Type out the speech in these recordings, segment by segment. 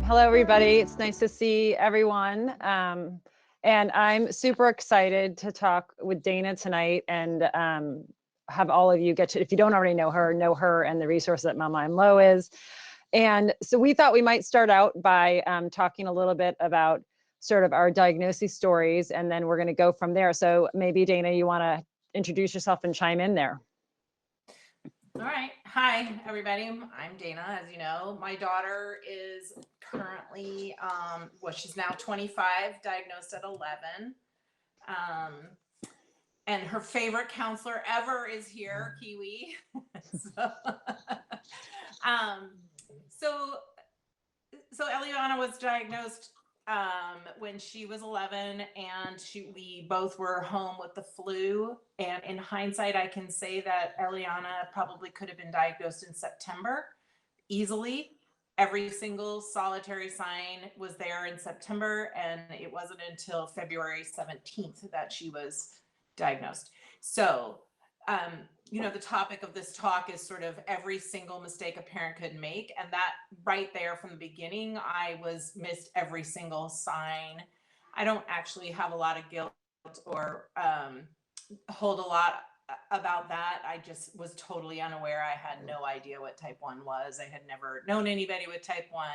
Hello, everybody. It's nice to see everyone. And I'm super excited to talk with Dana tonight and have all of you get to, if you don't already know her and the resource that Mama I'm Low is. And so we thought we might start out by talking a little bit about sort of our diagnosis stories, and then we're going to go from there. So maybe, Dana, you want to introduce yourself and chime in there. All right. Hi, everybody. I'm Dana. As you know, my daughter is currently, she's now 25, diagnosed at 11. And her favorite counselor ever is here, Kiwi. So Eliana was diagnosed when she was 11, and we both were home with the flu. And in hindsight, I can say that Eliana probably could have been diagnosed in September easily. Every single solitary sign was there in September, and it wasn't until February 17th that she was diagnosed. So, the topic of this talk is sort of every single mistake a parent could make. And that right there from the beginning, I missed every single sign. I don't actually have a lot of guilt or hold a lot about that. I just was totally unaware. I had no idea what type 1 was. I had never known anybody with type 1.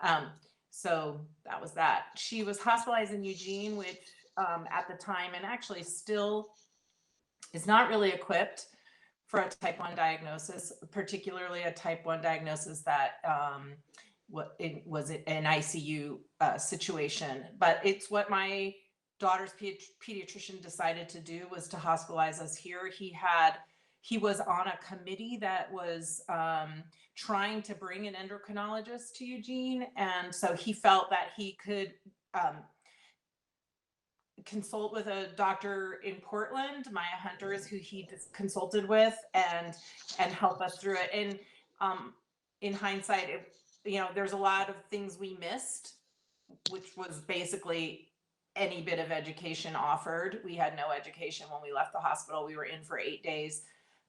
And so that was that. She was hospitalized in Eugene, which at the time, and actually still is not really equipped for a type 1 diagnosis, particularly a type 1 diagnosis that it was an ICU situation. But it's what my daughter's pediatrician decided to do, was to hospitalize us here. He was on a committee that was trying to bring an endocrinologist to Eugene. And so he felt that he could consult with a doctor in Portland, Maya Hunter is who he consulted with, and help us through it. And in hindsight, there's a lot of things we missed, which was basically any bit of education offered. We had no education when we left the hospital. We were in for 8 days.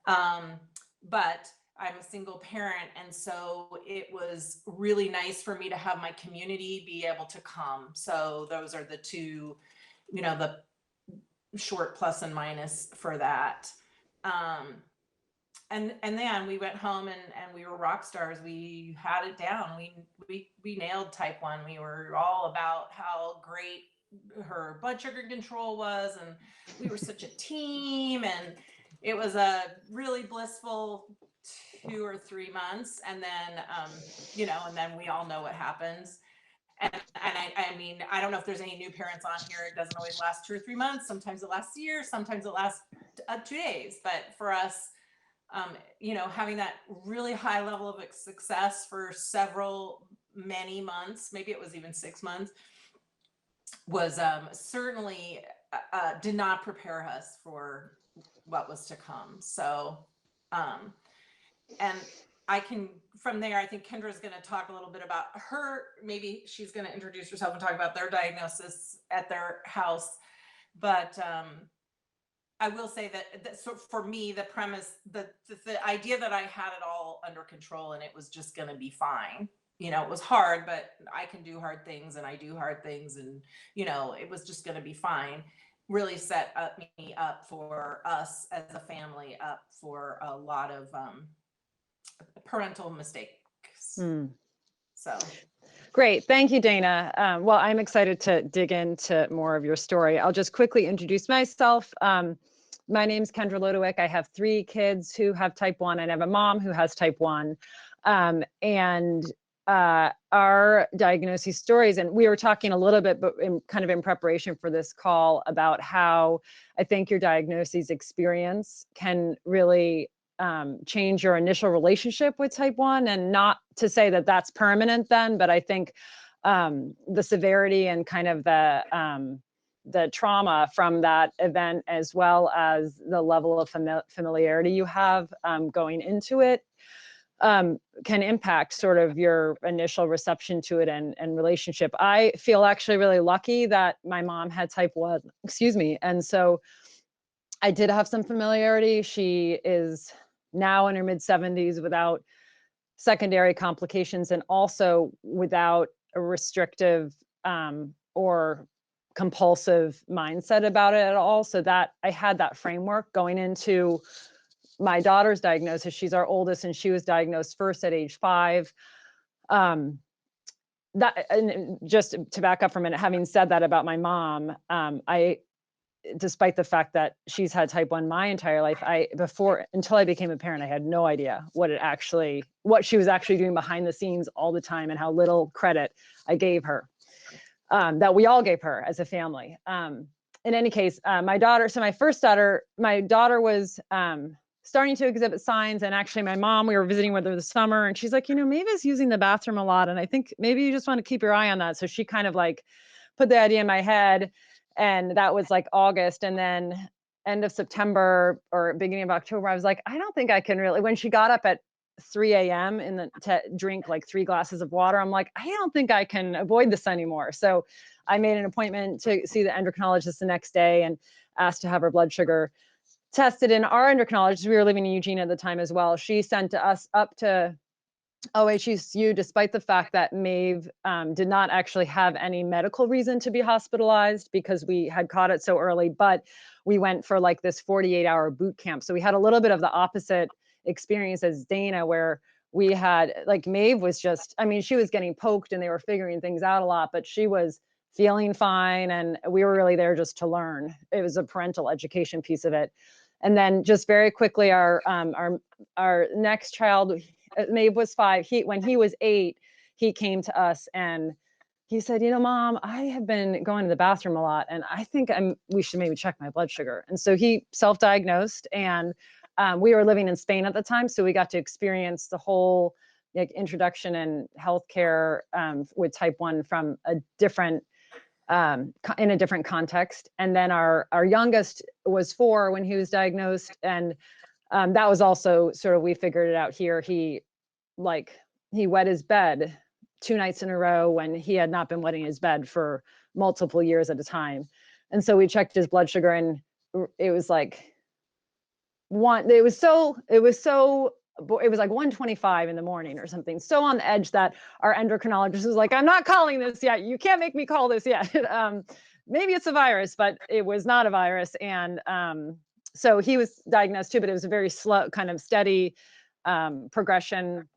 But I'm a single parent, and so it was really nice for me to have my community be able to come. So those are the two, the short plus and minus for that. And then we went home and we were rock stars. We had it down. We nailed type 1. We were all about how great her blood sugar control was, and we were such a team, and it was a really blissful 2 or 3 months. And then, and then we all know what happens. And I mean, I don't know if there's any new parents on here. It doesn't always last 2 or 3 months. Sometimes it lasts a year. Sometimes it lasts 2 days. But for us, having that really high level of success for many months, maybe it was even 6 months, was certainly did not prepare us for what was to come. So, and I can, from there, I think Kendra's going to talk a little bit about her. Maybe she's going to introduce herself and talk about their diagnosis at their house. But I will say that so for me, the premise, the idea that I had it all under control and it was just going to be fine. It was hard, but I can do hard things, and I do hard things, and it was just going to be fine. Really set me up for us as a family, up for a lot of parental mistakes. So great. Thank you, Dana. Well, I'm excited to dig into more of your story. I'll just quickly introduce myself. My name's Kendra Lodowick. I have 3 kids who have type 1, and I have a mom who has type 1. Our diagnosis stories, and we were talking a little bit, but in preparation for this call, about how I think your diagnosis experience can really change your initial relationship with type 1, and not to say that that's permanent then, but I think the severity and kind of the trauma from that event, as well as the level of familiarity you have going into it, can impact sort of your initial reception to it and relationship. I feel actually really lucky that my mom had type 1, and so I did have some familiarity. She is now in her mid-70s without secondary complications, and also without a restrictive or compulsive mindset about it at all. So that I had that framework going into my daughter's diagnosis. She's our oldest, and she was diagnosed first at age 5. That, and just to back up for a minute, having said that about my mom, despite the fact that she's had type 1 my entire life, until I became a parent, I had no idea what she was actually doing behind the scenes all the time, and how little credit I gave her, that we all gave her as a family. In any case, my daughter was starting to exhibit signs, and actually my mom, we were visiting with her this summer, and she's like, Maeva's using the bathroom a lot, and I think maybe you just want to keep your eye on that. So she kind of like put the idea in my head, and that was like August. And then end of September or beginning of October, I was like, I don't think I can really, when she got up at 3 a.m. to drink like 3 glasses of water, I'm like, I don't think I can avoid this anymore. So I made an appointment to see the endocrinologist the next day and asked to have her blood sugar tested. And our endocrinologist, we were living in Eugene at the time as well, she sent us up to OHSU, despite the fact that Maeve did not actually have any medical reason to be hospitalized because we had caught it so early, but we went for like this 48-hour boot camp. So we had a little bit of the opposite experience as Dana, where we had, like, Maeve was just, I mean, she was getting poked and they were figuring things out a lot, but she was feeling fine, and we were really there just to learn. It was a parental education piece of it. And then just very quickly, our next child, Maeve was 5. When he was 8, he came to us and he said, Mom, I have been going to the bathroom a lot, and I think we should maybe check my blood sugar. And so he self-diagnosed, and we were living in Spain at the time, so we got to experience the whole introduction and healthcare with type 1 from a different in a different context. And then our youngest was 4 when he was diagnosed, and that was also sort of, we figured it out here. He wet his bed 2 nights in a row when he had not been wetting his bed for multiple years at a time. And so we checked his blood sugar, and it was like it was like 125 in the morning or something, so on the edge that our endocrinologist was like, I'm not calling this yet. You can't make me call this yet. Maybe it's a virus, but it was not a virus. And so he was diagnosed too, but it was a very slow, kind of steady progression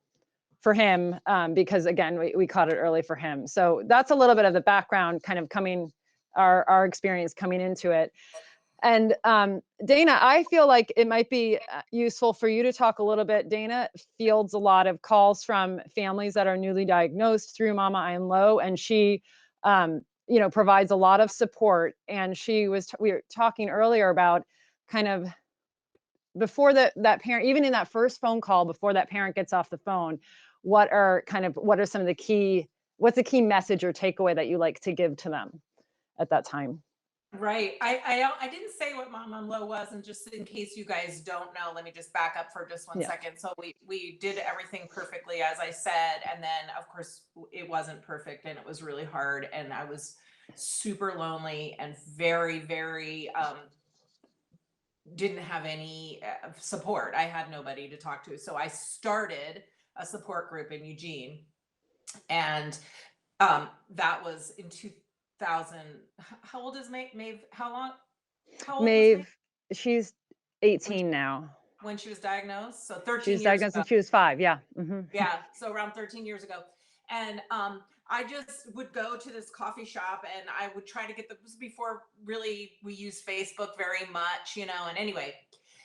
for him, because again, we caught it early for him. So that's a little bit of the background, kind of our experience coming into it. And Dana, I feel like it might be useful for you to talk a little bit. Dana fields a lot of calls from families that are newly diagnosed through Mama I'm Low, and she provides a lot of support. And we were talking earlier about kind of before that parent, even in that first phone call, before that parent gets off the phone, what are some of the what's the key message or takeaway that you like to give to them at that time? Right. I didn't say what Mom I'm Low was, and just in case you guys don't know, let me just back up for just one second. So we did everything perfectly, as I said, and then of course it wasn't perfect, and it was really hard, and I was super lonely and very, very didn't have any support. I had nobody to talk to. So I started a support group in Eugene, and that was in 2000. How old is Maeve? How old Maeve, was Maeve? she's 18 now. When she was diagnosed, so 13 She was years diagnosed ago. when she was 5. Yeah. Mm-hmm. Yeah, so around 13 years ago. And I just would go to this coffee shop, and I would try to get this was before really we used Facebook very much, and anyway.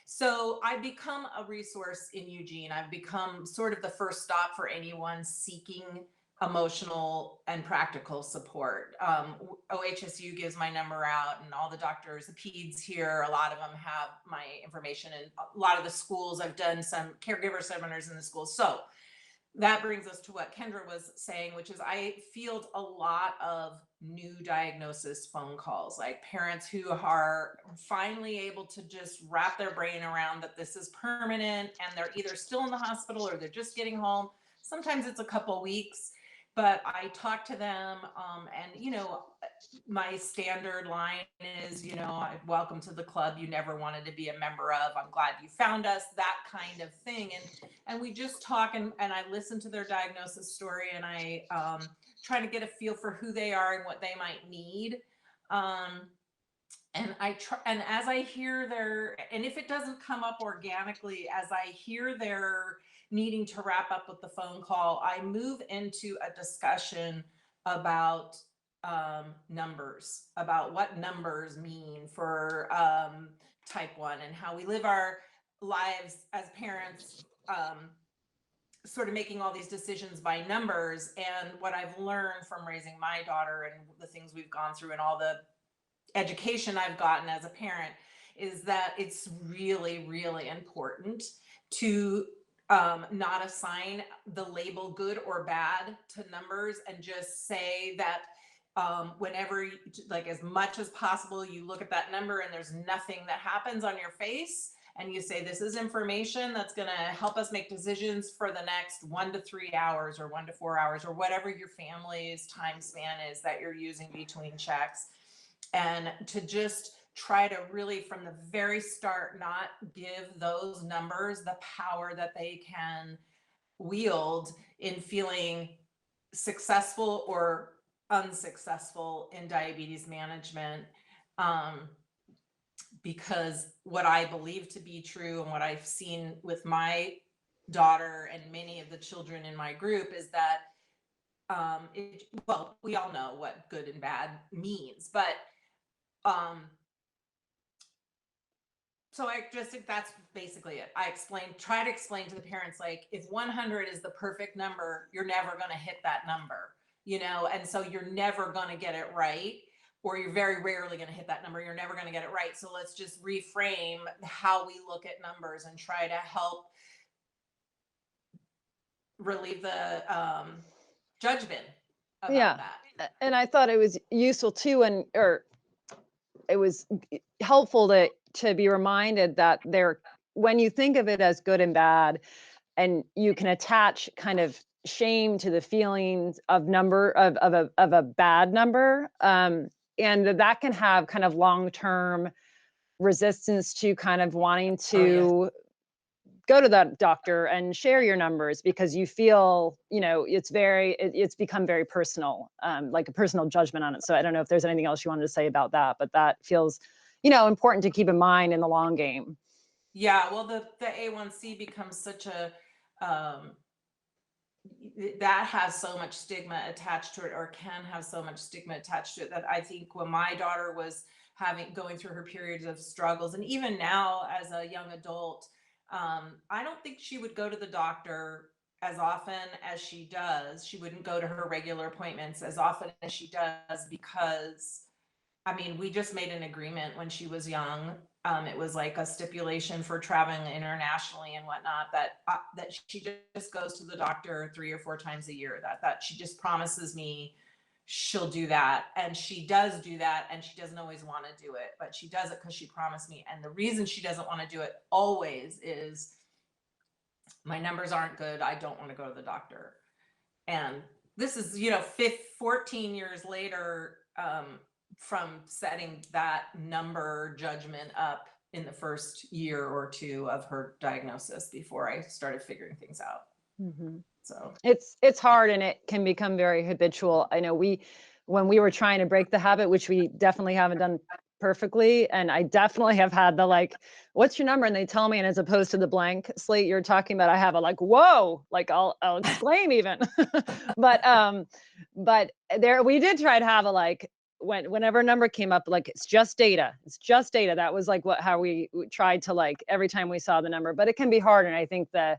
So I become a resource in Eugene. I've become sort of the first stop for anyone seeking emotional and practical support. OHSU gives my number out, and all the doctors, the peds here, a lot of them have my information, and a lot of the schools, I've done some caregiver seminars in the schools. So that brings us to what Kendra was saying, which is I field a lot of new diagnosis phone calls, like parents who are finally able to just wrap their brain around that this is permanent, and they're either still in the hospital or they're just getting home. Sometimes it's a couple weeks, but I talk to them, and my standard line is, welcome to the club you never wanted to be a member of. I'm glad you found us, that kind of thing. And we just talk, and I listen to their diagnosis story, and I try to get a feel for who they are and what they might need. And I try, and as I hear and if it doesn't come up organically, as I hear their needing to wrap up with the phone call, I move into a discussion about numbers, about what numbers mean for type 1 and how we live our lives as parents, sort of making all these decisions by numbers. And what I've learned from raising my daughter and the things we've gone through and all the education I've gotten as a parent is that it's really, really important to not assign the label good or bad to numbers, and just say that whenever, like, as much as possible, you look at that number and there's nothing that happens on your face, and you say, this is information that's going to help us make decisions for the next 1 to 3 hours or 1 to 4 hours, or whatever your family's time span is that you're using between checks. And to just try to really, from the very start, not give those numbers the power that they can wield in feeling successful or unsuccessful in diabetes management. Because what I believe to be true, and what I've seen with my daughter and many of the children in my group, is that well, we all know what good and bad means, but so I just think that's basically it. I try to explain to the parents, like, if 100 is the perfect number, you're never going to hit that number, and so you're never going to get it right, or you're very rarely going to hit that number. You're never going to get it right. So let's just reframe how we look at numbers and try to help relieve the judgment about that. And I thought it was useful too, or it was helpful to be reminded that when you think of it as good and bad, and you can attach kind of shame to the feelings of a bad number, and that can have kind of long-term resistance to kind of wanting to go to that doctor and share your numbers, because you feel, it's become very personal, like a personal judgment on it. So I don't know if there's anything else you wanted to say about that, but that feels, important to keep in mind in the long game. Yeah, well, the A1C becomes such a, that has so much stigma attached to it, or can have so much stigma attached to it, that I think when my daughter was going through her periods of struggles, and even now as a young adult, I don't think she would go to the doctor as often as she does. She wouldn't go to her regular appointments as often as she does, because we just made an agreement when she was young. It was like a stipulation for traveling internationally and whatnot, that she just goes to the doctor 3 or 4 times a year. That she just promises me she'll do that, and she does do that, and she doesn't always want to do it, but she does it because she promised me. And the reason she doesn't want to do it always is, my numbers aren't good, I don't want to go to the doctor. And this is 14 years later, from setting that number judgment up in the first year or 2 of her diagnosis, before I started figuring things out. Mm-hmm. So it's hard, and it can become very habitual. I know when we were trying to break the habit, which we definitely haven't done perfectly, and I definitely have had the, like, what's your number? And they tell me, and as opposed to the blank slate you're talking about, I have a, like, whoa, like I'll exclaim even. but we did try to have a, like, whenever a number came up, like, it's just data. That was like how we tried to, like, every time we saw the number. But it can be hard, and I think the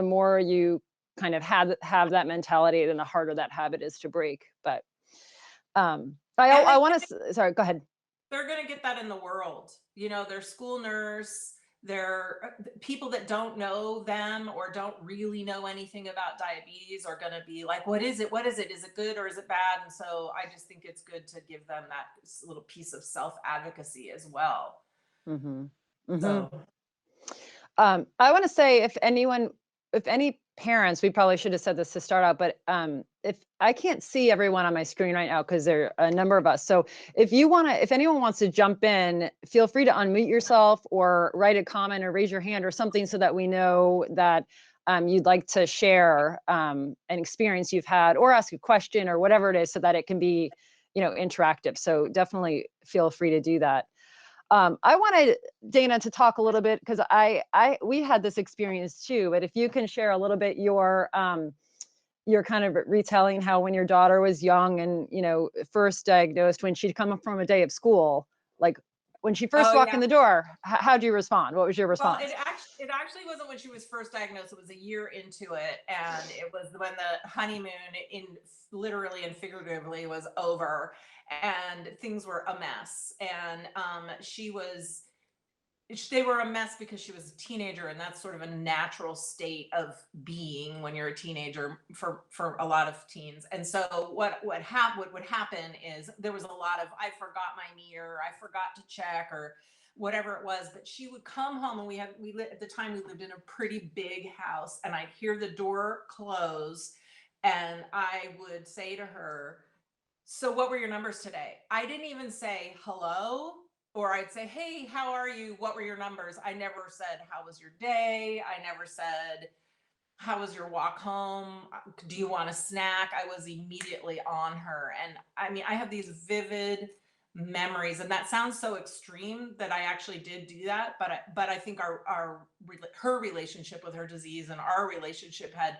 more you kind of have that mentality, then the harder that habit is to break. But I want to, sorry, go ahead. They're going to get that in the world. Their school nurse, their people that don't know them or don't really know anything about diabetes are going to be like, what is it? Is it good or is it bad? And so I just think it's good to give them that little piece of self-advocacy as well. Mm-hmm. Mm-hmm. So I want to say, if any parents, we probably should have said this to start out, but if I can't see everyone on my screen right now because there are a number of us. So if anyone wants to jump in, feel free to unmute yourself or write a comment or raise your hand or something so that we know that you'd like to share an experience you've had or ask a question or whatever it is so that it can be, interactive. So definitely feel free to do that. I wanted Dana to talk a little bit because we had this experience too, but if you can share a little bit your kind of retelling how when your daughter was young and, first diagnosed, when she'd come from a day of school, like when she first walked in the door, how'd you respond? What was your response? Well, it actually wasn't when she was first diagnosed. It was a year into it, and it was when the honeymoon, literally and figuratively, was over, and things were a mess. And they were a mess because she was a teenager, and that's sort of a natural state of being when you're a teenager for a lot of teens. And so what would happen is there was a lot of, I forgot my mirror, I forgot to check, or whatever it was. But she would come home, and at the time we lived in a pretty big house, and I'd hear the door close, and I would say to her, "So what were your numbers today?" I didn't even say hello, or I'd say, "Hey, how are you? What were your numbers?" I never said, "How was your day?" I never said, "How was your walk home? Do you want a snack?" I was immediately on her. And I mean, I have these vivid memories, and that sounds so extreme that I actually did do that. But I think her relationship with her disease and our relationship had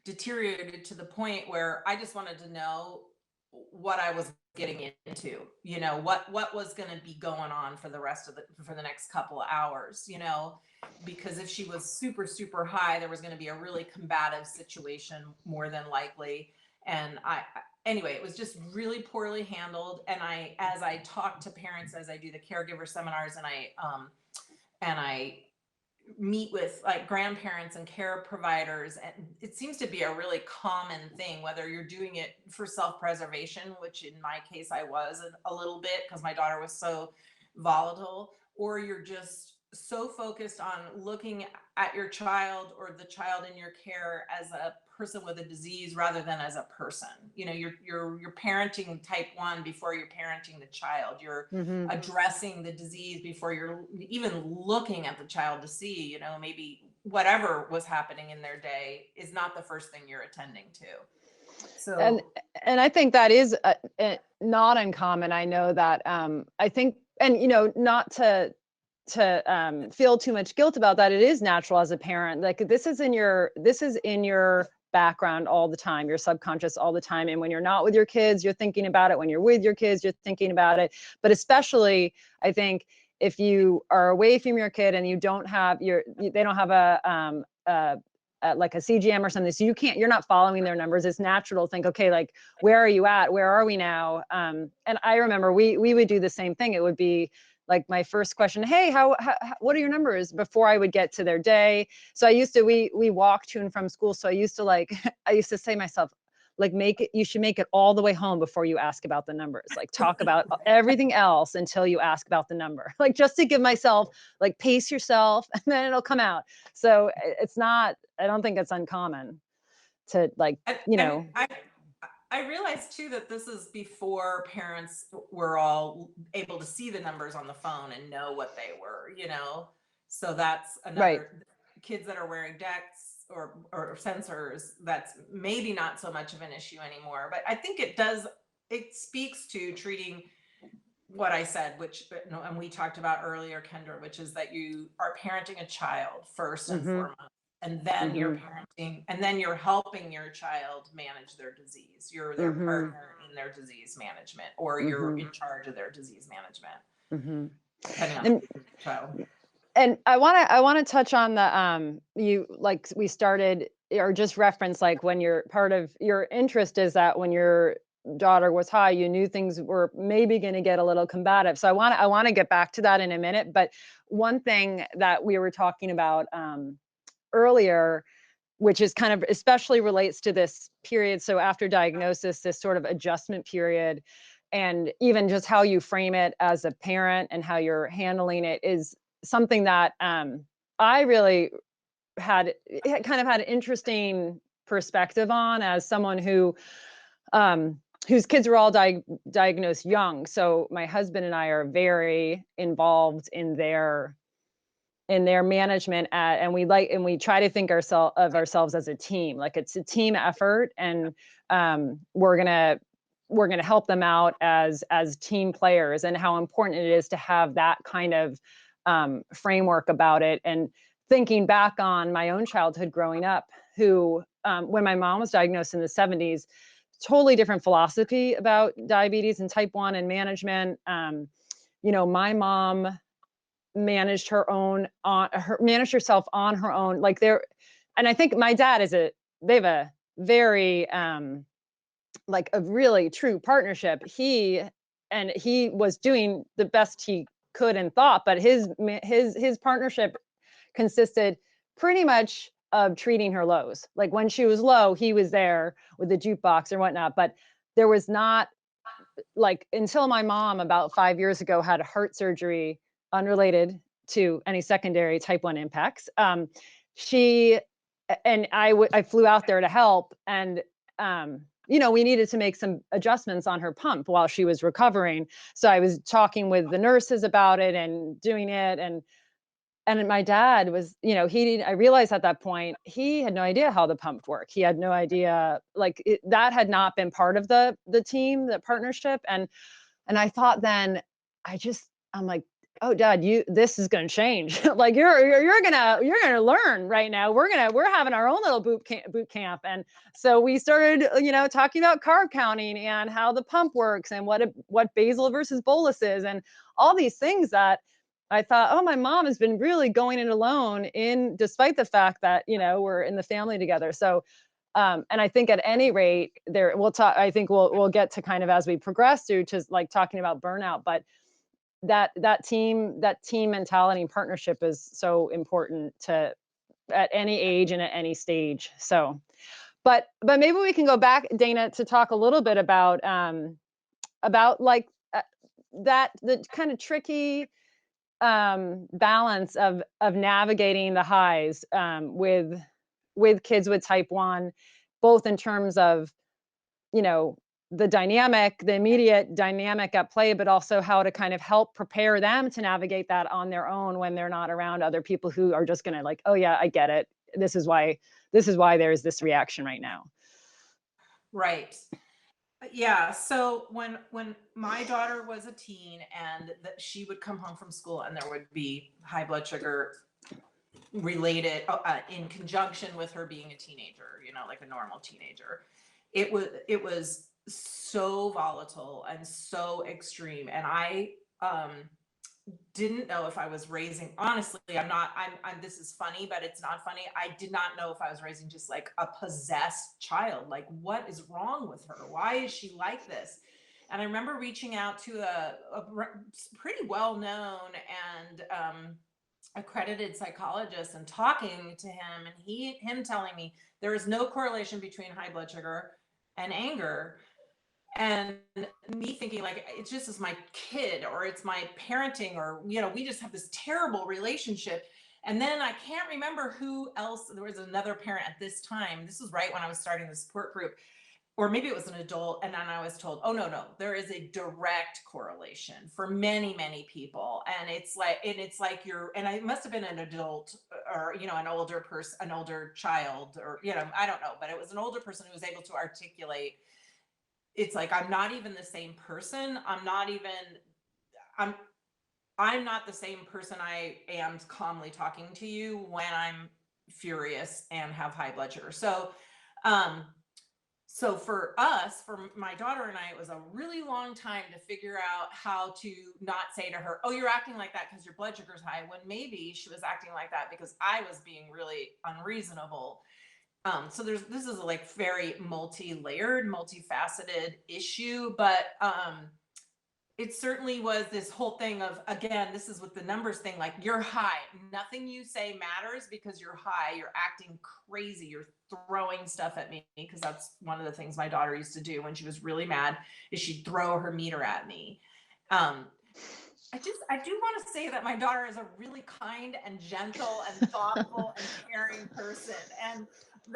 deteriorated to the point where I just wanted to know what I was getting into, what was going to be going on for the next couple of hours, because if she was super, super high, there was going to be a really combative situation more than likely. And anyway, it was just really poorly handled. And as I talk to parents, as I do the caregiver seminars, and I meet with like grandparents and care providers, and it seems to be a really common thing, whether you're doing it for self-preservation, which in my case I was a little bit because my daughter was so volatile, or you're just so focused on looking at your child or the child in your care as a person with a disease rather than as a person. You're parenting type 1 before you're parenting the child. You're addressing the disease before you're even looking at the child to see, maybe whatever was happening in their day is not the first thing you're attending to. So and I think that is not uncommon. I know that I think, and not to feel too much guilt about that. It is natural as a parent. Like this is in your background all the time, your subconscious all the time. And when you're not with your kids, you're thinking about it. When you're with your kids, you're thinking about it. But especially, I think if you are away from your kid and they don't have like a CGM or something, so you're not following their numbers. It's natural to think, okay, like, where are you at? Where are we now? And I remember we would do the same thing. It would be like my first question, "Hey, how what are your numbers?" before I would get to their day. So we walk to and from school. So I used to I used to say to myself, like, you should make it all the way home before you ask about the numbers. Like, talk about everything else until you ask about the number. Like, just to give myself, like, pace yourself and then it'll come out. So I don't think it's uncommon to I realized too that this is before parents were all able to see the numbers on the phone and know what they were, So that's another Right. Kids that are wearing decks or sensors, that's maybe not so much of an issue anymore. But I think it speaks to treating what I said, which, and we talked about earlier, Kendra, which is that you are parenting a child first and foremost. And then you're parenting, and then you're helping your child manage their disease. You're their partner in their disease management, or you're in charge of their disease management, depending on the child. And I want to touch on the we started or just reference, like, when you're part of your interest is that when your daughter was high, you knew things were maybe going to get a little combative. So I want to get back to that in a minute. But one thing that we were talking about earlier, which is kind of especially relates to this period. So after diagnosis, this sort of adjustment period, and even just how you frame it as a parent and how you're handling it is something that I really had kind of had an interesting perspective on as someone who whose kids were all diagnosed young. So my husband and I are very involved in their management and we try to think of ourselves as a team. Like it's a team effort, and we're gonna help them out as team players, and how important it is to have that kind of framework about it. And thinking back on my own childhood growing up, who when my mom was diagnosed in the 70s, totally different philosophy about diabetes and type 1 and management. My mom managed managed herself on her own, like there. And I think my dad they have a very like a really true partnership. He was doing the best he could and thought, but his partnership consisted pretty much of treating her lows. Like when she was low, he was there with the jukebox or whatnot, but there was not, like, until my mom about 5 years ago had heart surgery unrelated to any secondary type 1 impacts. She and I flew out there to help, and we needed to make some adjustments on her pump while she was recovering. So I was talking with the nurses about it and doing it, and my dad was, I realized at that point, he had no idea how the pump worked. He had no idea, like that had not been part of the team, the partnership. And I thought then, I'm like, oh Dad, this is going to change. Like you're gonna learn right now. We're having our own little boot camp. And so we started, talking about carb counting and how the pump works and what basal versus bolus is, and all these things that I thought, oh, my mom has been really going it alone, despite the fact that, we're in the family together. So and I think at any rate, we'll talk. I think we'll get to kind of as we progress through to like talking about burnout, but that team mentality and partnership is so important to at any age and at any stage. So, but maybe we can go back, Dana, to talk a little bit about like that the kind of tricky balance of navigating the highs with kids with type 1, both in terms of, the immediate dynamic at play, but also how to kind of help prepare them to navigate that on their own when they're not around other people who are just going to like, oh yeah, I get it. This is why there's this reaction right now. Right. Yeah. So when my daughter was a teen and that she would come home from school and there would be high blood sugar related in conjunction with her being a teenager, like a normal teenager, it was so volatile and so extreme. And I didn't know if I was raising, honestly, I'm this is funny, but it's not funny. I did not know if I was raising just like a possessed child. Like, what is wrong with her? Why is she like this? And I remember reaching out to a pretty well-known and accredited psychologist and talking to him, and him telling me there is no correlation between high blood sugar and anger. And me thinking like it's just as my kid or it's my parenting, or we just have this terrible relationship. And then I can't remember who else. There was another parent at this time, this was right when I was starting the support group, or maybe it was an adult, and then I was told, oh no, there is a direct correlation for many, many people. And it's like and I must have been an adult, or an older person, an older child, or I don't know, but it was an older person who was able to articulate, it's like, I'm not even the same person. I'm not the same person I am calmly talking to you when I'm furious and have high blood sugar. So for my daughter and I, it was a really long time to figure out how to not say to her, oh, you're acting like that because your blood sugar's high, when maybe she was acting like that because I was being really unreasonable. So this is a like very multi-layered, multifaceted issue, but it certainly was this whole thing of, again, this is with the numbers thing, like you're high, nothing you say matters because you're high, you're acting crazy, you're throwing stuff at me, because that's one of the things my daughter used to do when she was really mad, is she'd throw her meter at me. I do want to say that my daughter is a really kind and gentle and thoughtful and caring person. And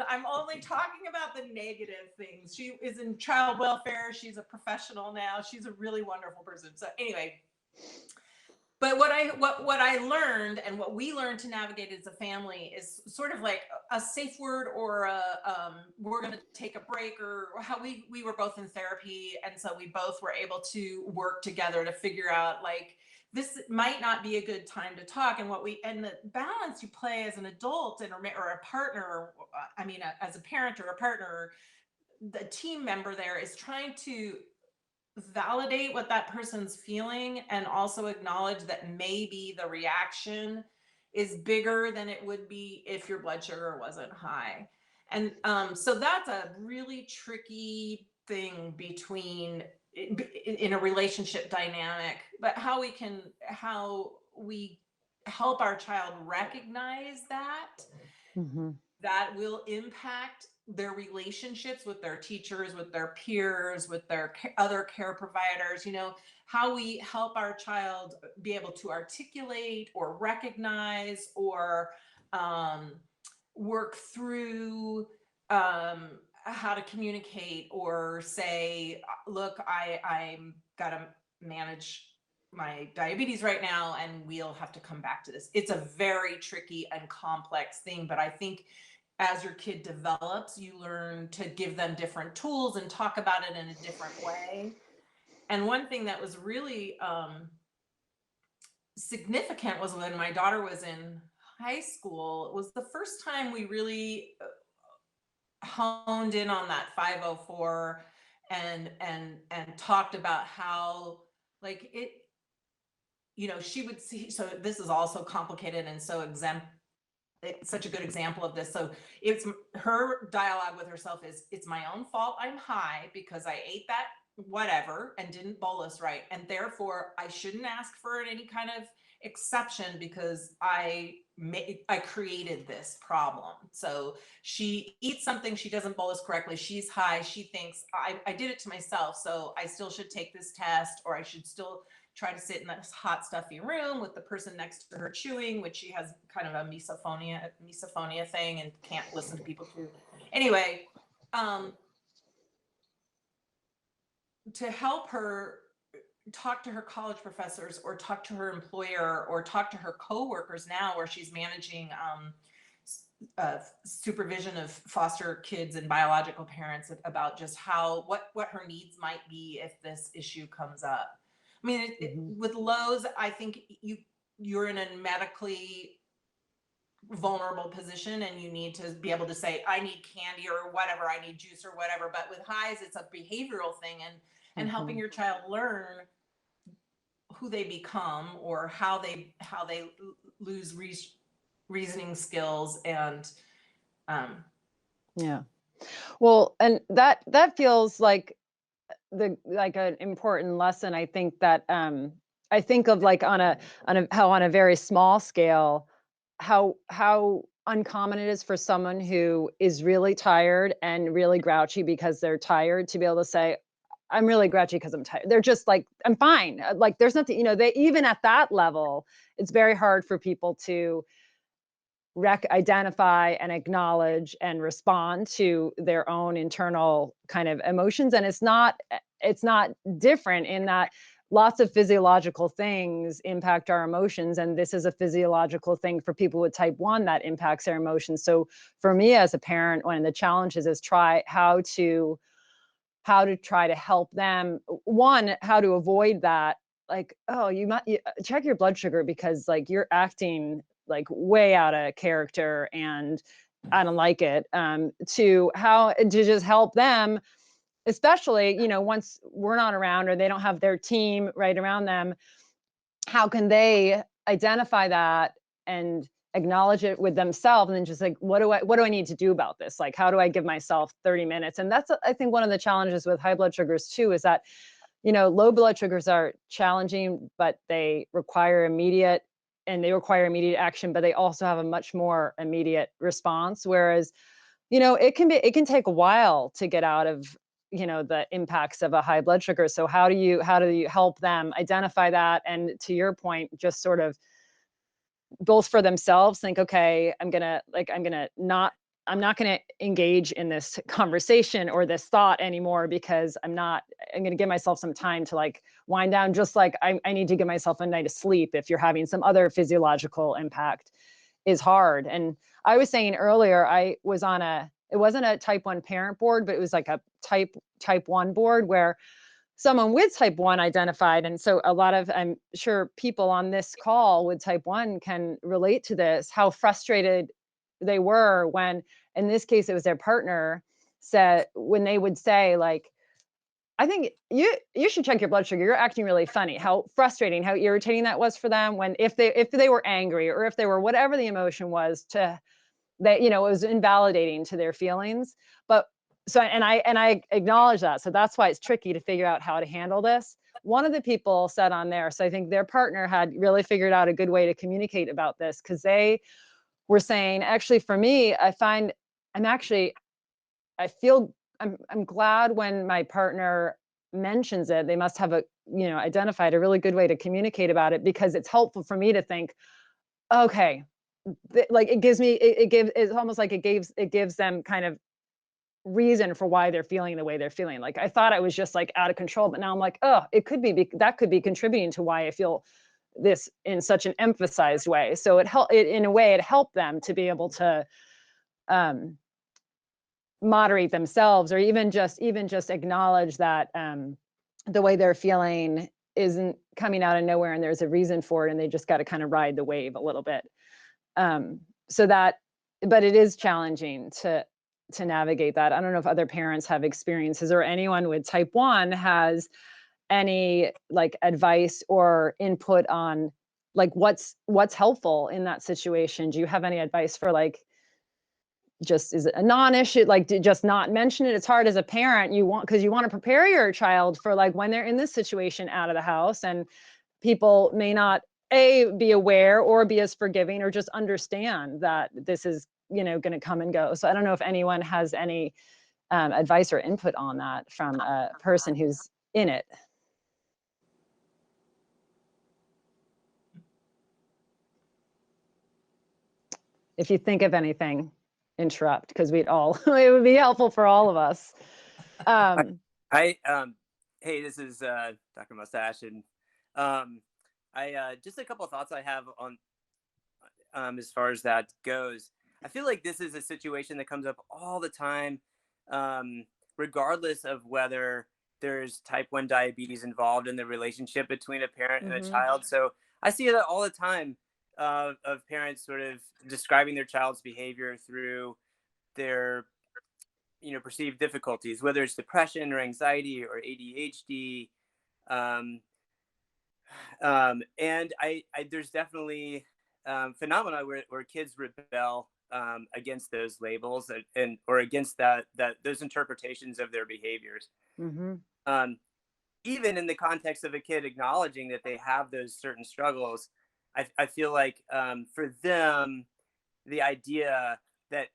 I'm only talking about the negative things. She is in child welfare. She's a professional now. She's a really wonderful person. So anyway, but what I learned and what we learned to navigate as a family is sort of like a safe word, or we're going to take a break, or how we were both in therapy, and so we both were able to work together to figure out, like, this might not be a good time to talk. And the balance you play as an adult and or a partner, or I mean as a parent or a partner, the team member there is trying to validate what that person's feeling, and also acknowledge that maybe the reaction is bigger than it would be if your blood sugar wasn't high. And so that's a really tricky thing in a relationship dynamic, but how we help our child recognize that Mhm. that will impact their relationships with their teachers, with their peers, with their other care providers. How we help our child be able to articulate or recognize, or um, work through, how to communicate, or say, look, I'm got to manage my diabetes right now, and we'll have to come back to this. It's a very tricky and complex thing, but I think as your kid develops, you learn to give them different tools and talk about it in a different way. And one thing that was really significant was when my daughter was in high school. It was the first time we really honed in on that 504, and talked about how, like, she would see. So this is also complicated, and so it's such a good example of this. So it's her dialogue with herself is, it's my own fault I'm high because I ate that whatever and didn't bolus right, and therefore I shouldn't ask for any kind of exception because I created this problem. So she eats something, she doesn't bolus correctly, she's high, she thinks I did it to myself, so I still should take this test, or I should still try to sit in this hot, stuffy room with the person next to her chewing, which she has kind of a misophonia thing and can't listen to people chew. Anyway, to help her talk to her college professors, or talk to her employer, or talk to her coworkers now, where she's managing supervision of foster kids and biological parents, about just what her needs might be if this issue comes up. I mean, with lows, I think you're in a medically vulnerable position, and you need to be able to say, I need candy or whatever, I need juice or whatever. But with highs, it's a behavioral thing, and helping your child learn who they become, or how they lose reasoning skills. And Yeah. Well, and that feels like an important lesson. I think that I think of, like, on a very small scale, how uncommon it is for someone who is really tired and really grouchy because they're tired to be able to say, I'm really grouchy because I'm tired. They're just like, I'm fine. Like, there's nothing, they, even at that level, it's very hard for people to identify and acknowledge and respond to their own internal kind of emotions. And it's not different in that lots of physiological things impact our emotions, and this is a physiological thing for people with type 1 that impacts their emotions. So for me as a parent, one of the challenges is how to try to help them, one, how to avoid that, like, oh, you might check your blood sugar because, like, you're acting like way out of character and I don't like it. To how to just help them, especially, once we're not around or they don't have their team right around them, how can they identify that and acknowledge it with themselves, and then just like, what do I need to do about this? Like, how do I give myself 30 minutes? And that's, I think, one of the challenges with high blood sugars too, is that, low blood sugars are challenging, but they require immediate action, but they also have a much more immediate response. Whereas, it can take a while to get out of the impacts of a high blood sugar. So how do you help them identify that? And to your point, just sort of both for themselves think, okay, I'm not going to engage in this conversation or this thought anymore, because I'm going to give myself some time to like wind down, just like I need to give myself a night of sleep if you're having some other physiological impact is hard. And I was saying earlier, I was on it wasn't a type 1 parent board, but it was like a type 1 board where someone with type 1 identified. And so a lot of, I'm sure people on this call with type 1 can relate to this, how frustrated they were when, in this case, it was their partner said, when they would say like, I think you should check your blood sugar. You're acting really funny. How frustrating, how irritating that was for them when, if they were angry, or if they were, whatever the emotion was, to that, it was invalidating to their feelings. But so, and I acknowledge that. So that's why it's tricky to figure out how to handle this. One of the people said on there, so I think their partner had really figured out a good way to communicate about this, because they were saying, actually, for me, I find I'm glad when my partner mentions it. They must have identified a really good way to communicate about it, because it's helpful for me to think, okay, like it's almost like it gives them kind of reason for why they're feeling the way they're feeling. Like, I thought I was just like out of control, but now I'm like, oh, it could be that could be contributing to why I feel this in such an emphasized way. So in a way, it helped them to be able to moderate themselves, or even just acknowledge that the way they're feeling isn't coming out of nowhere, and there's a reason for it, and they just got to kind of ride the wave a little bit. But it is challenging to navigate that. I don't know if other parents have experiences, or anyone with type 1 has any like advice or input on like what's helpful in that situation. Do you have any advice for like, just is it a non-issue, like to just not mention it? It's hard as a parent, because you want to prepare your child for like when they're in this situation out of the house, and people may not be aware or be as forgiving or just understand that this is going to come and go. So I don't know if anyone has any advice or input on that from a person who's in it. If you think of anything, interrupt, because it would be helpful for all of us. Hey, this is Dr. Mustache, and just a couple of thoughts I have on as far as that goes. I feel like this is a situation that comes up all the time, regardless of whether there's type 1 diabetes involved in the relationship between a parent and a child. So I see that all the time, of parents sort of describing their child's behavior through their perceived difficulties, whether it's depression or anxiety or ADHD. And there's definitely phenomena where kids rebel against those labels or against those interpretations of their behaviors. Even in the context of a kid acknowledging that they have those certain struggles, I feel like for them, the idea that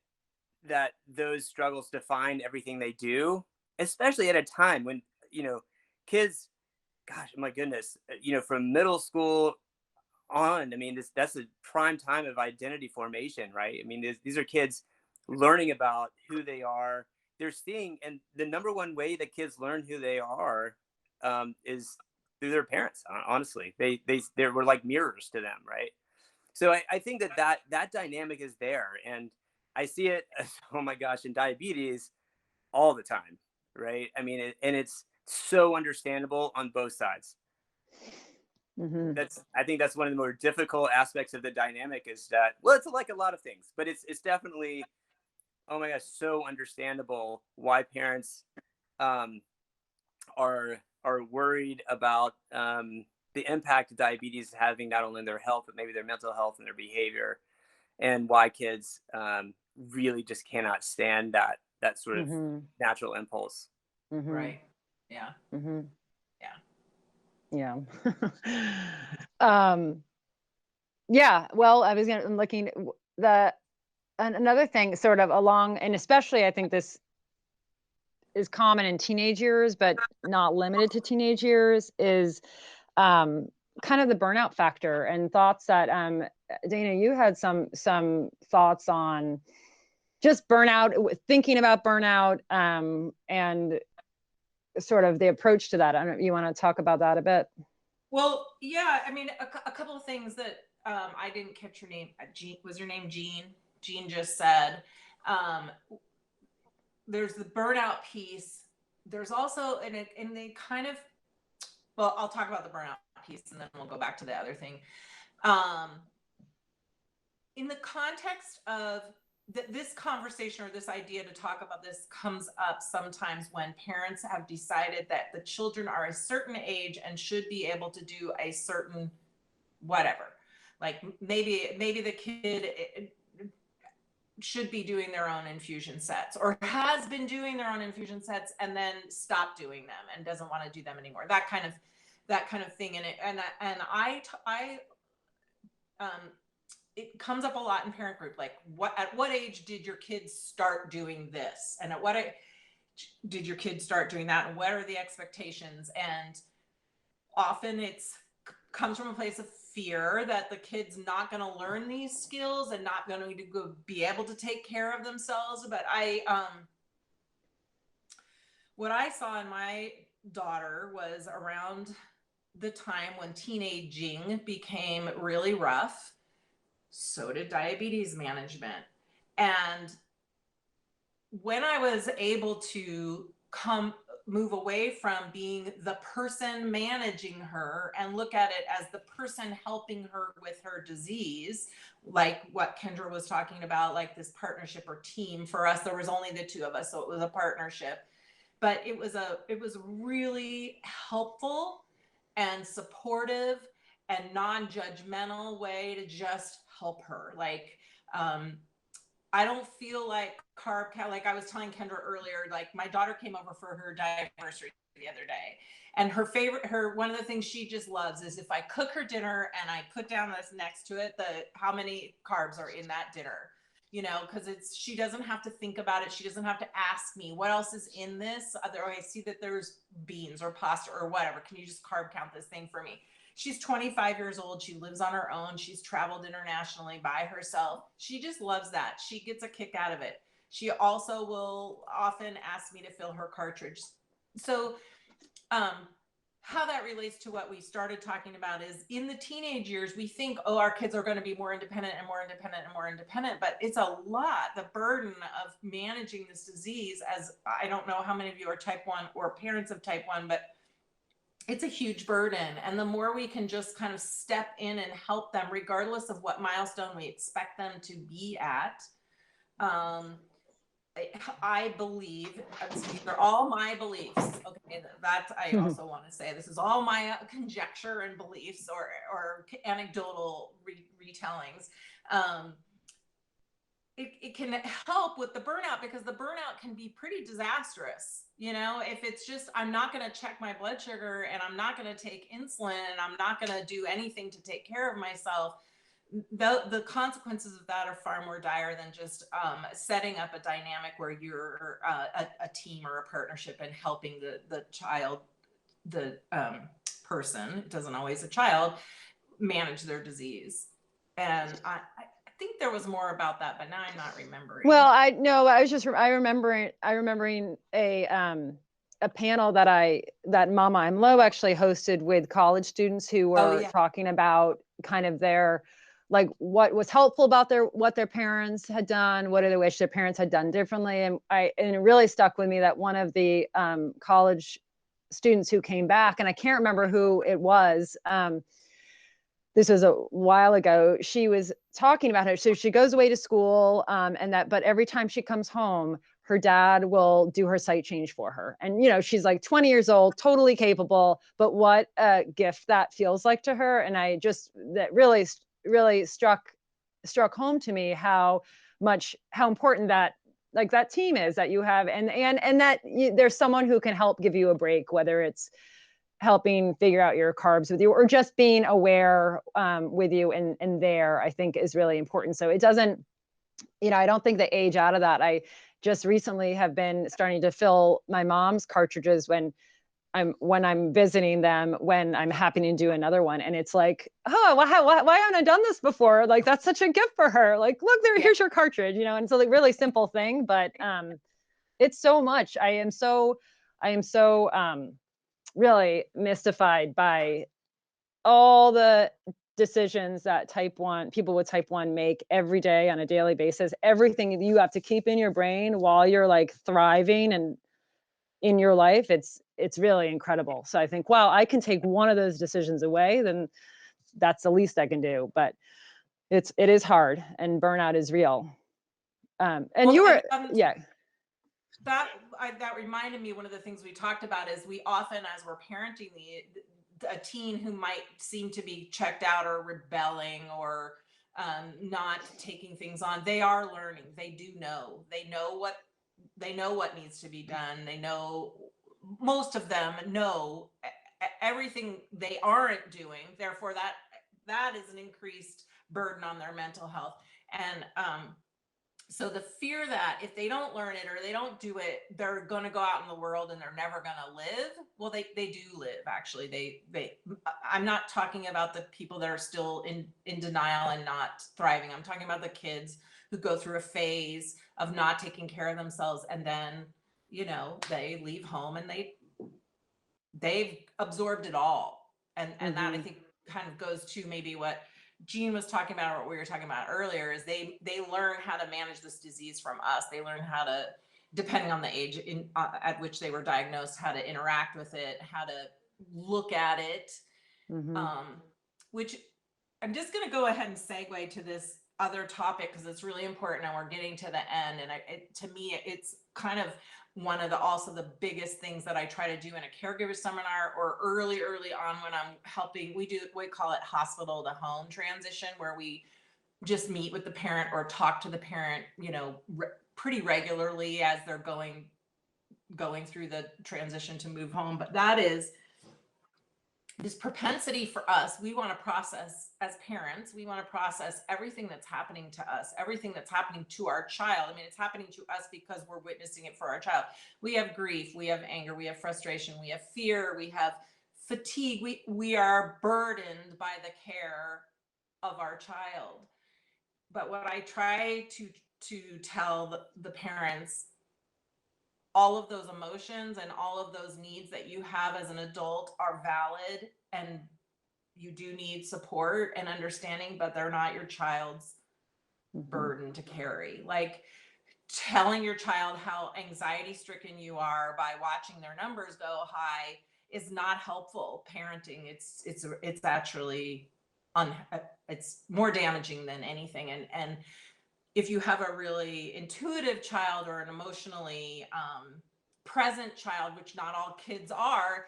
those struggles define everything they do, especially at a time when, kids, gosh, my goodness, from middle school on, I mean, that's a prime time of identity formation, right? I mean, these are kids learning about who they are. They're seeing, and the number one way that kids learn who they are is through their parents. Honestly, they were like mirrors to them, right? So I think that dynamic is there, and I see it, oh my gosh, in diabetes all the time, right? I mean, and it's so understandable on both sides. I think that's one of the more difficult aspects of the dynamic, is that, well, it's like a lot of things, but it's definitely, oh my gosh, so understandable why parents are worried about the impact diabetes is having, not only in their health, but maybe their mental health and their behavior, and why kids really just cannot stand that sort of natural impulse. Right. Yeah. Yeah. Yeah. Well, I'm looking another thing sort of along, and especially I think this is common in teenage years, but not limited to teenage years, is kind of the burnout factor, and thoughts that Dana, you had some thoughts on just burnout, thinking about burnout, and sort of the approach to that. I don't know, you want to talk about that a bit? Well, yeah, I mean, a couple of things that I didn't catch your name. Jean, was your name Jean? Jean just said, there's the burnout piece. There's also, and they kind of, well, I'll talk about the burnout piece and then we'll go back to the other thing. In the context of this conversation, or this idea to talk about this, comes up sometimes when parents have decided that the children are a certain age and should be able to do a certain whatever. Like maybe the kid should be doing their own infusion sets, or has been doing their own infusion sets and then stopped doing them and doesn't want to do them anymore. That kind of thing. It comes up a lot in parent group, like at what age did your kids start doing this, and at what age did your kids start doing that, and what are the expectations? And often comes from a place of fear that the kid's not going to learn these skills and not going to be able to take care of themselves. But what I saw in my daughter was around the time when teenaging became really rough. So did diabetes management. And when I was able to move away from being the person managing her and look at it as the person helping her with her disease, like what Kendra was talking about, like this partnership or team. For us, there was only the two of us, so it was a partnership. But it was really helpful and supportive and non-judgmental way to just help her. Like, I don't feel like like I was telling Kendra earlier, like my daughter came over for her anniversary the other day, and one of the things she just loves is if I cook her dinner and I put down this next to it, how many carbs are in that dinner, because she doesn't have to think about it. She doesn't have to ask me what else is in this. I see that there's beans or pasta or whatever. Can you just carb count this thing for me? She's 25 years old. She lives on her own. She's traveled internationally by herself. She just loves that. She gets a kick out of it. She also will often ask me to fill her cartridge. So how that relates to what we started talking about is in the teenage years, we think, oh, our kids are going to be more independent and more independent and more independent. But it's a lot, the burden of managing this disease, as I don't know how many of you are type 1 or parents of type 1, but it's a huge burden. And the more we can just kind of step in and help them, regardless of what milestone we expect them to be at, I believe, these are all my beliefs. Okay, that I also want to say, this is all my conjecture and beliefs or anecdotal retellings. It can help with the burnout, because the burnout can be pretty disastrous. If it's just, I'm not going to check my blood sugar and I'm not going to take insulin and I'm not going to do anything to take care of myself, the consequences of that are far more dire than just setting up a dynamic where you're a team or a partnership and helping the child, the person, it doesn't always a child, manage their disease. And I think there was more about that, but now I'm not remembering. Well, I remembering a panel that Mama I'm Low actually hosted with college students who were talking about kind of their, like, what was helpful about what their parents had done, what do they wish their parents had done differently. And it really stuck with me that one of the college students who came back, and I can't remember who it was, this was a while ago, she was talking about her. So she goes away to school, but every time she comes home, her dad will do her site change for her. And, she's like 20 years old, totally capable, but what a gift that feels like to her. And that really struck home to me how important that team is that you have, and that there's someone who can help give you a break, whether it's helping figure out your carbs with you or just being aware with you and there, I think is really important. So it doesn't, I don't think they age out of that. I just recently have been starting to fill my mom's cartridges when I'm visiting them, when I'm happening to do another one. And it's like, oh, why haven't I done this before? Like, that's such a gift for her. Like, look there, here's your cartridge, and it's a like really simple thing, but it's so much. I am so really mystified by all the decisions that people with type 1 make every day on a daily basis. Everything you have to keep in your brain while you're like thriving and in your life, it's really incredible. So I think, wow, I can take one of those decisions away, then that's the least I can do. But it is hard, and burnout is real. And well, you were, that reminded me, one of the things we talked about is we often, as we're parenting a teen who might seem to be checked out or rebelling or not taking things on, they are learning. They know what needs to be done. They know, most of them know everything they aren't doing. Therefore, that is an increased burden on their mental health. And so the fear that if they don't learn it or they don't do it, they're going to go out in the world and they're never going to live. Well, they do live, actually. I'm not talking about the people that are still in denial and not thriving. I'm talking about the kids who go through a phase of not taking care of themselves, and then, they leave home and they've absorbed it all. And that, I think, kind of goes to maybe what Jean was talking about, or what we were talking about earlier, is they learn how to manage this disease from us. They learn how to, depending on the age at which they were diagnosed, how to interact with it, how to look at it. Which I'm just going to go ahead and segue to this other topic because it's really important and we're getting to the end. And to me, it's kind of one of also the biggest things that I try to do in a caregiver seminar, or early on when I'm helping. We call it hospital to home transition, where we just meet with the parent or talk to the parent, pretty regularly as they're going through the transition to move home. But that is this propensity for us. We want to process, as parents, we want to process everything that's happening to us, everything that's happening to our child. I mean, it's happening to us because we're witnessing it for our child. We have grief, we have anger, we have frustration, we have fear, we have fatigue. We are burdened by the care of our child. But what I try to tell the parents, all of those emotions and all of those needs that you have as an adult are valid, and you do need support and understanding, but they're not your child's burden to carry. Like, telling your child how anxiety stricken you are by watching their numbers go high is not helpful parenting. It's actually it's more damaging than anything. And if you have a really intuitive child or an emotionally present child, which not all kids are,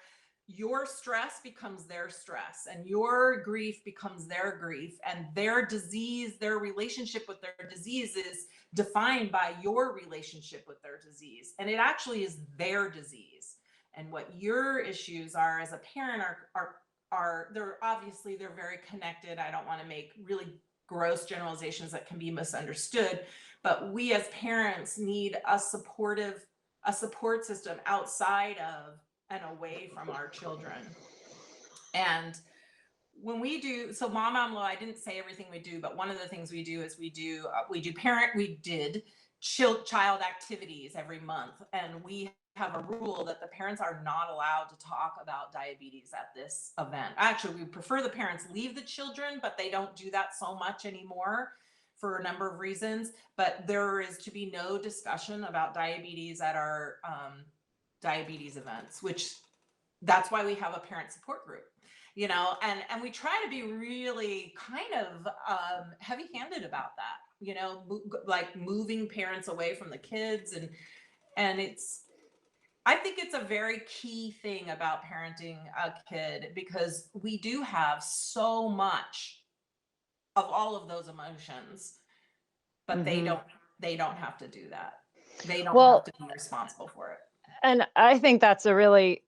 your stress becomes their stress, and your grief becomes their grief, and their disease, their relationship with their disease is defined by your relationship with their disease. And it actually is their disease. And what your issues are as a parent are they're obviously, they're very connected. I don't want to make really gross generalizations that can be misunderstood, but we as parents need a support system outside of and away from our children. And when we do, so Mom I didn't say everything we do, but one of the things we do is we did child activities every month, and we have a rule that the parents are not allowed to talk about diabetes at this event. Actually, we prefer the parents leave the children, but they don't do that so much anymore for a number of reasons. But there is to be no discussion about diabetes at our diabetes events, which that's why we have a parent support group, and we try to be really kind of heavy-handed about that, like moving parents away from the kids. And I think it's a very key thing about parenting a kid, because we do have so much of all of those emotions, but they don't have to do that. They don't have to be responsible for it. And I think it's a really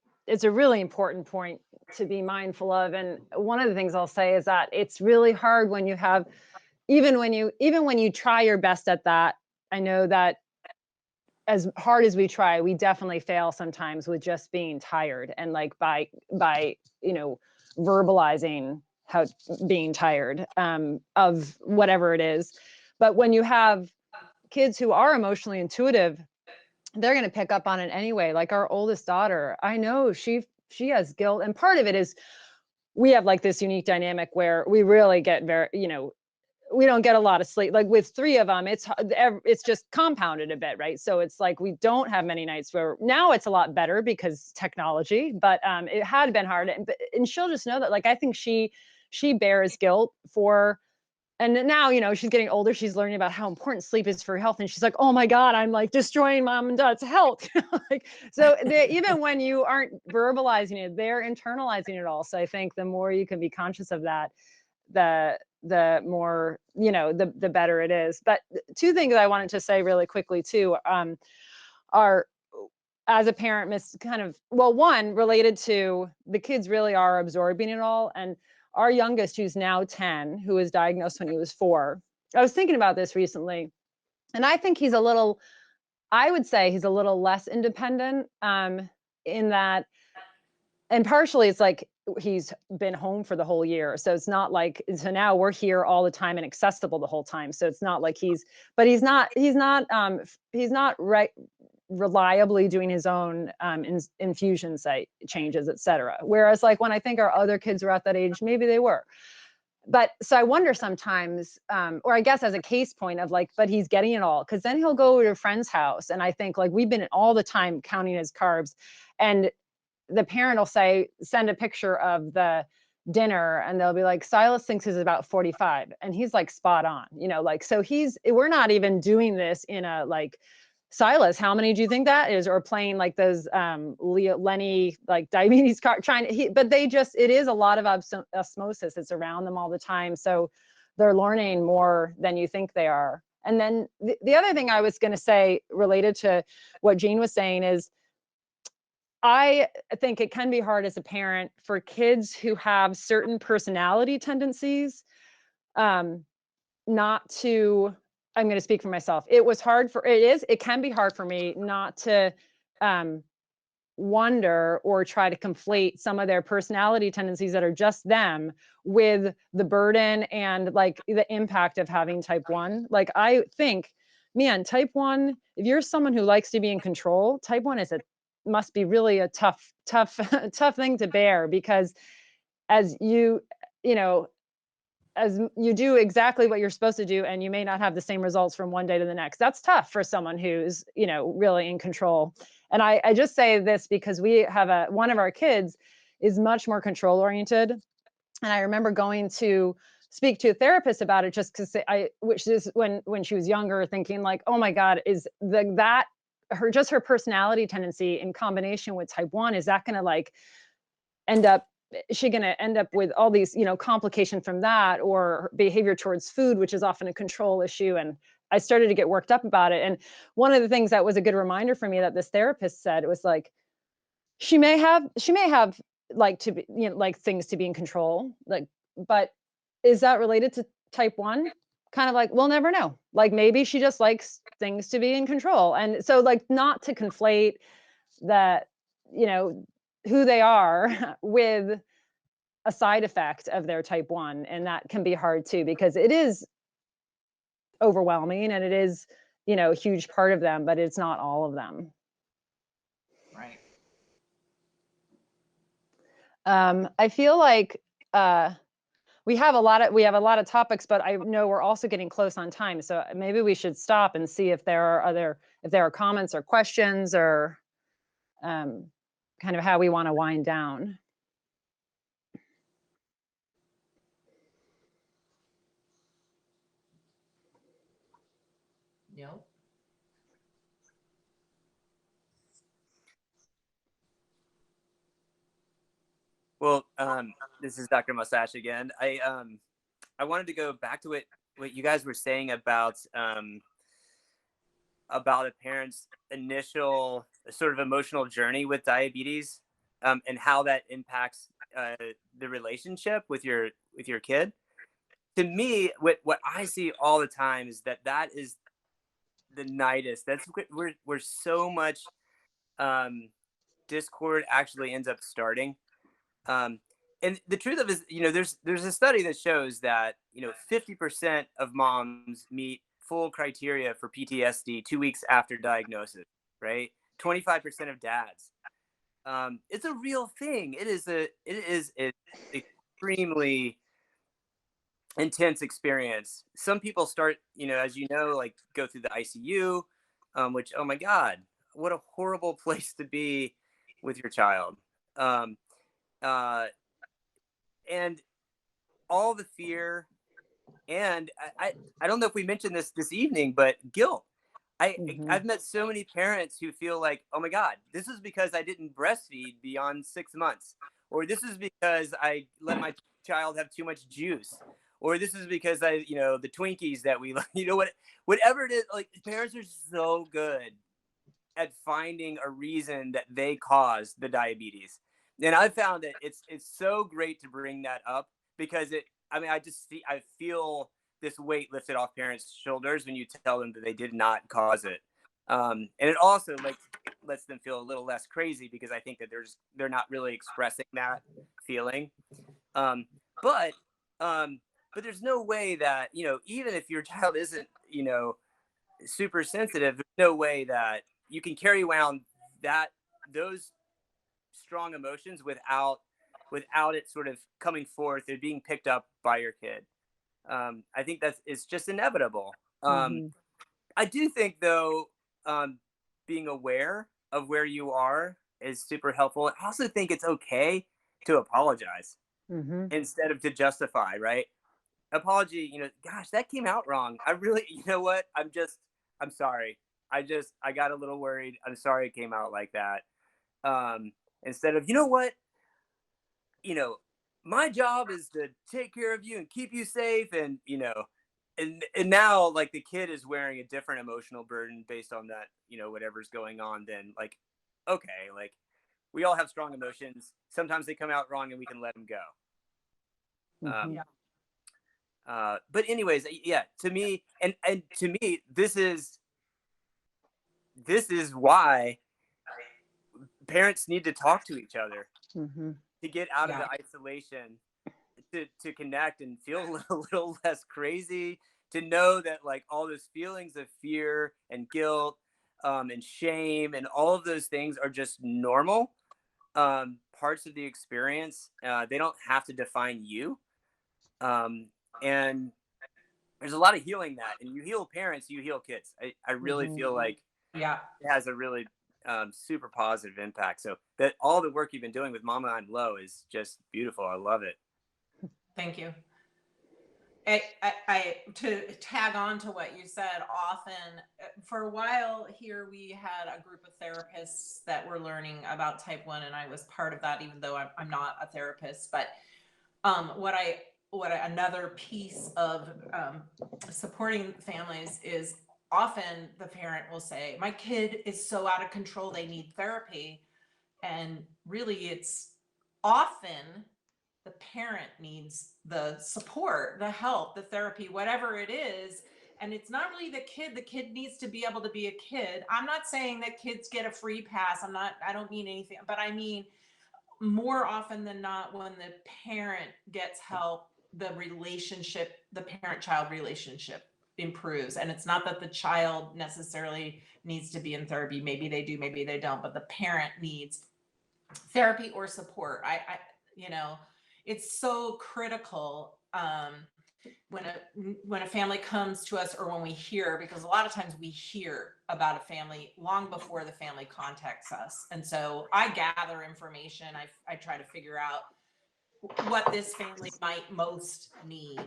important point to be mindful of. And one of the things I'll say is that it's really hard when you have, even when you try your best at that. I know that as hard as we try, we definitely fail sometimes with just being tired, and like by verbalizing how being tired of whatever it is. But when you have kids who are emotionally intuitive, they're going to pick up on it anyway. Like our oldest daughter, I know she has guilt, and part of it is we have like this unique dynamic where we really get very, we don't get a lot of sleep. Like with 3 of them, it's just compounded a bit, right? So it's like we don't have many nights where, now it's a lot better because technology, but it had been hard. And she'll just know that, like, I think she bears guilt for, and now, she's getting older, she's learning about how important sleep is for health, and she's like, oh my God, I'm like destroying mom and dad's health. Like, so even when you aren't verbalizing it, they're internalizing it all. So I think the more you can be conscious of that, the more, the better it is. But 2 things I wanted to say really quickly too, are, as a parent, one related to the kids really are absorbing it all. And our youngest, who's now 10, who was diagnosed when he was 4, I was thinking about this recently, and I think I would say he's a little less independent, in that, and partially it's like he's been home for the whole year. So it's not like, so now we're here all the time and accessible the whole time. So it's not like he's not reliably doing his own infusion site changes, etc. Whereas like when I think our other kids were at that age, maybe they were. But so I wonder sometimes, or I guess as a case point of like, but he's getting it all, because then he'll go to a friend's house, and I think like we've been all the time counting his carbs, and the parent will send a picture of the dinner, and they'll be like, Silas thinks it's about 45, and he's like spot on, like, so we're not even doing this in a like, Silas, how many do you think that is? Or playing like those Lenny like diabetes card but it is a lot of osmosis. It's around them all the time. So they're learning more than you think they are. And then the other thing I was going to say related to what Jean was saying is, I think it can be hard as a parent for kids who have certain personality tendencies, not to, I'm going to speak for myself. It can be hard for me not to wonder or try to conflate some of their personality tendencies that are just them with the burden and like the impact of having type 1. Like, I think, man, type 1, if you're someone who likes to be in control, type 1 must be really a tough thing to bear, because as you do exactly what you're supposed to do, and you may not have the same results from one day to the next. That's tough for someone who's, really in control. And I just say this because we have one of our kids is much more control oriented. And I remember going to speak to a therapist about it, just because which is when she was younger, thinking like, oh my God, is her personality tendency in combination with type 1, is that going to like is she going to end up with all these, complications from that, or behavior towards food, which is often a control issue. And I started to get worked up about it. And one of the things that was a good reminder for me that this therapist said, it was like, she may have like to be, like things to be in control, like, but is that related to type 1? Kind of like, we'll never know. Like, maybe she just likes things to be in control. And so like, not to conflate that, who they are with a side effect of their type 1. And that can be hard too, because it is overwhelming and it is, a huge part of them, but it's not all of them. Right. I feel like we have a lot of topics, but I know we're also getting close on time. So maybe we should stop and see if there are comments or questions, or kind of how we want to wind down. Yep. Well, this is Dr. Mustache again. I wanted to go back to what you guys were saying about a parent's initial sort of emotional journey with diabetes, and how that impacts the relationship with your kid. To me, what I see all the time is that is the nightest. That's where so much discord actually ends up starting. And the truth of it is, there's a study that shows that 50% of moms meet full criteria for PTSD 2 weeks after diagnosis, right? 25% of dads. It's a real thing. It is an extremely intense experience. Some people start, as like go through the ICU, which, oh my God, what a horrible place to be with your child. Uh, and all the fear, and I don't know if we mentioned this evening, but guilt. I've met so many parents who feel like, oh my God, this is because I didn't breastfeed beyond 6 months, or this is because I let my child have too much juice, or this is because the Twinkies that we, whatever it is. Like, parents are so good at finding a reason that they caused the diabetes. And I found that it's so great to bring that up, because I feel this weight lifted off parents' shoulders when you tell them that they did not cause it. And it also lets them feel a little less crazy, because I think that they're not really expressing that feeling. But there's no way that, even if your child isn't, super sensitive, there's no way that you can carry around those strong emotions without it sort of coming forth or being picked up by your kid. I think it's just inevitable. I do think, though, being aware of where you are is super helpful. I also think it's okay to apologize instead of to justify, right? Apology, gosh, that came out wrong. I really, what? I'm sorry. I got a little worried. I'm sorry it came out like that. Instead of, what? My job is to take care of you and keep you safe. And, and now, like, the kid is wearing a different emotional burden based on that, whatever's going on. Then, like, okay, like, we all have strong emotions. Sometimes they come out wrong and we can let them go. But anyways, yeah, to me, and to me, this is why parents need to talk to each other, to get out of the isolation, to connect and feel a little less crazy, to know that, like, all those feelings of fear and guilt, and shame and all of those things are just normal parts of the experience. They don't have to define you. And there's a lot of healing that, and you heal parents, you heal kids. I really feel like it has a really super positive impact. So that all the work you've been doing with Mama I'm Low is just beautiful. I love it. Thank you. I to tag on to what you said, often for a while here, we had a group of therapists that were learning about type 1, and I was part of that, even though I'm not a therapist. But another piece of supporting families is, often the parent will say, my kid is so out of control, they need therapy. And really, it's often the parent needs the support, the help, the therapy, whatever it is. And it's not really the kid needs to be able to be a kid. I'm not saying that kids get a free pass. I don't mean anything, but I mean, more often than not, when the parent gets help, the parent-child relationship improves. And it's not that the child necessarily needs to be in therapy. Maybe they do, maybe they don't, but the parent needs therapy or support. It's so critical when a family comes to us, or when we hear, because a lot of times we hear about a family long before the family contacts us. And so I gather information. I try to figure out what this family might most need.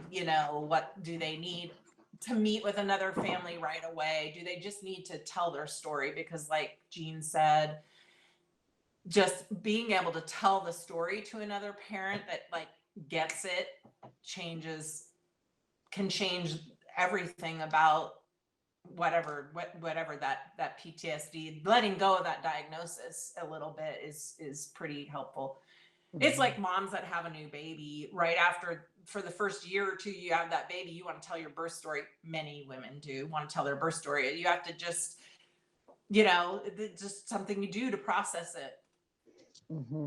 What do they need to meet with another family right away? Do they just need to tell their story? Because, like Jean said, just being able to tell the story to another parent that, like, gets it can change everything about whatever that PTSD. Letting go of that diagnosis a little bit is pretty helpful. It's like moms that have a new baby right after for the first year or two you have that baby, you want to tell your birth story. Many women do want to tell their birth story. You have to just, you know, it's just something you do to process it. Mm-hmm.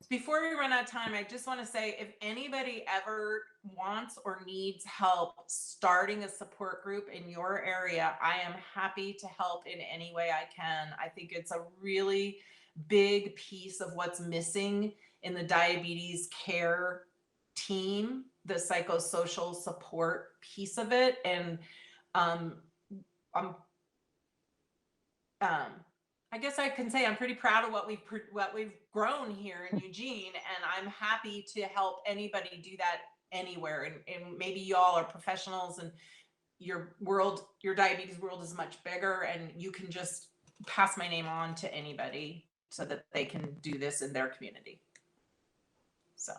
Before we run out of time, I just want to say, if anybody ever wants or needs help starting a support group in your area, I am happy to help in any way I can. I think it's a really big piece of what's missing in the diabetes care team, the psychosocial support piece of it. And I guess I can say I'm pretty proud of what we've grown here in Eugene, and I'm happy to help anybody do that anywhere. And maybe y'all are professionals and your diabetes world is much bigger, and you can just pass my name on to anybody so that they can do this in their community. So